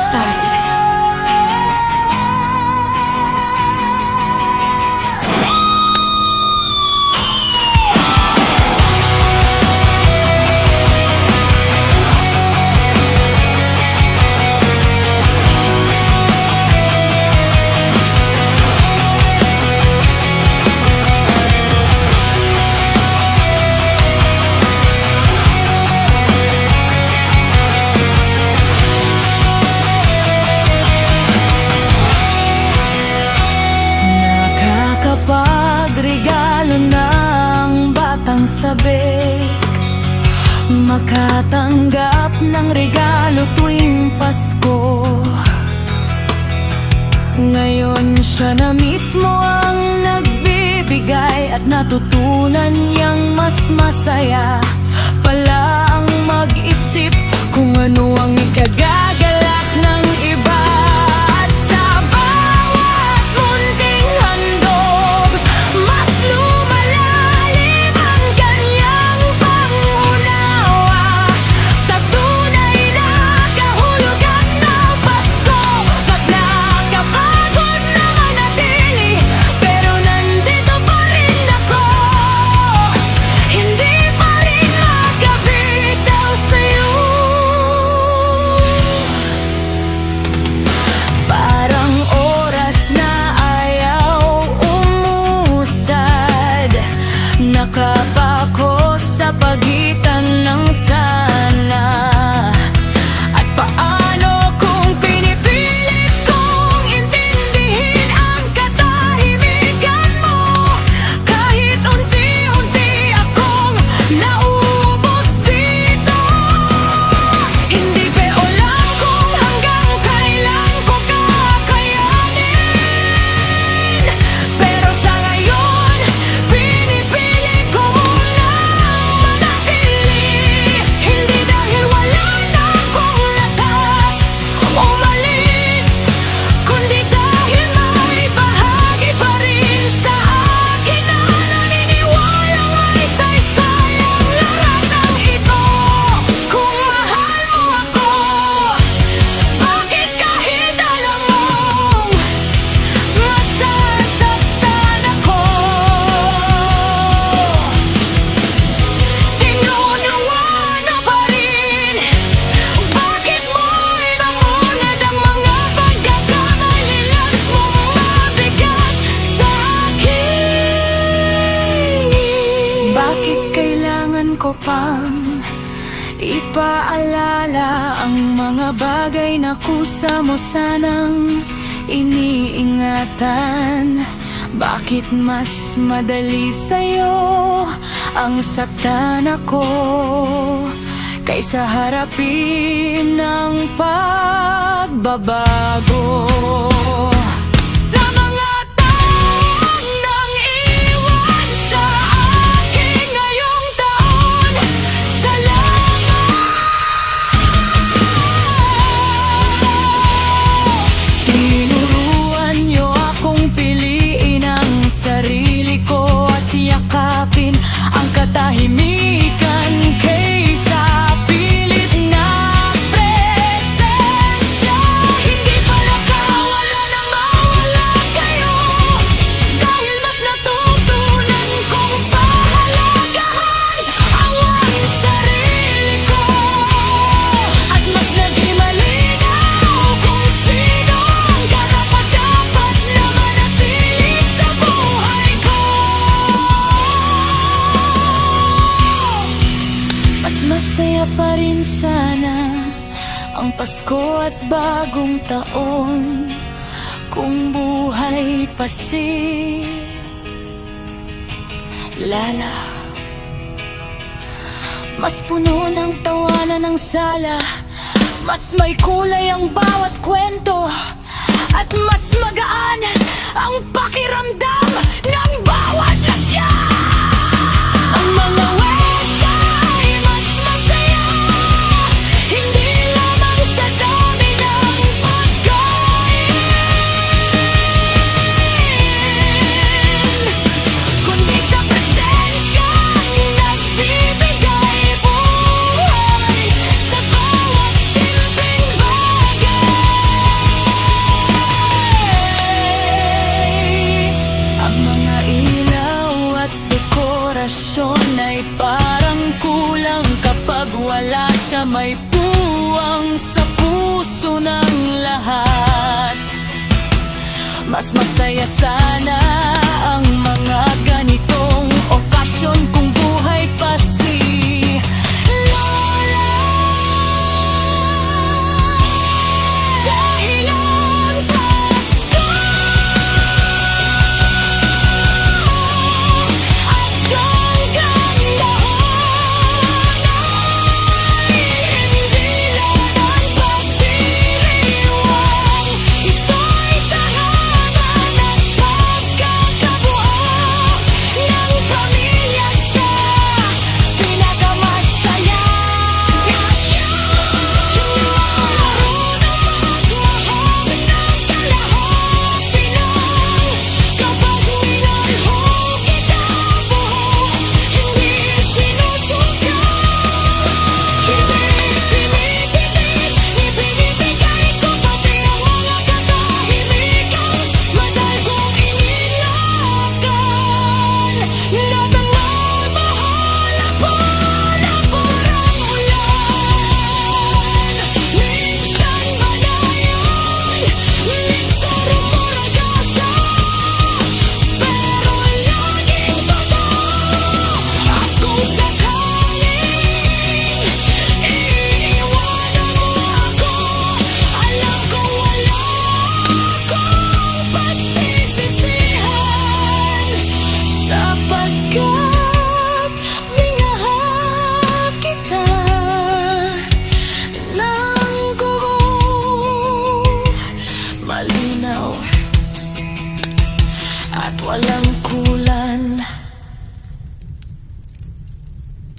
Style. Sabik, makatanggap ng regalo tuwing Pasko. Ngayon siya na mismo ang nagbibigay, at natutunan niyang mas masaya pala ang mag-isip kung ano ang ikagagalak ng iba. At sa bawat munting handog, mas lumalalim ang kanyang pangunawa sa tunay na kahulugan ng Pasko. Pag nakapagod na manatili, pero nandito pa rin ako, hindi pa rin makabitaw sa'yo. Parang oras na ayaw umusad, nakapako sa pagitan ng sana at paano kung pinipilit kong intindihin ang katahimikan mo. Kahit unti-unti akong naubos dito, hindi ko alam kung hanggang kailan ko kakayanin. Pero sa ngayon, pinipili ko munang manatili. Hindi dahil wala na akong lakas umalis, kundi dahil may bahagi pa rin sa akin na naniniwalang ay saysayang lahat ng ito. Kung mahal mo ako, bakit kahit alam mong masasaktan ako, tinunawa na pa rin? Bakit mo inamunad ang mga pagkakamali lang mong mabigat sa akin? Bakit kailangan ko pang ipaalala ang mga bagay na kusa mo sanang iniingatan? Bakit mas madali sa'yo ang saktan ako kaysa harapin ng pagbabago? Sa mga taong nang iwan sa akin ngayong taon, salamat. Tinuruan niyo akong piliin ang sarili ko at yakapin ang katahimikan kaysa pilit na presensya. Hindi pala kawala na mawala kayo, dahil mas natutunan kong pahalagahan ang sarili ko. At mas naging malinaw kung sino ang karapat-dapat na manatili sa buhay ko. Mas masaya pa rin sana ang Pasko at bagong taon kung buhay pa si Lala. Mas puno ng tawanan ng sala, mas may kulay ang bawat kwento, at mas magaan ang pakiramdam ng bawat lasya. Ang mga wesa ay mas masaya, hindi lamang sa dami ng pagkain, kundi sa presensyang nagbibigay buhay sa bawat simpleng bagay. mas masaya sa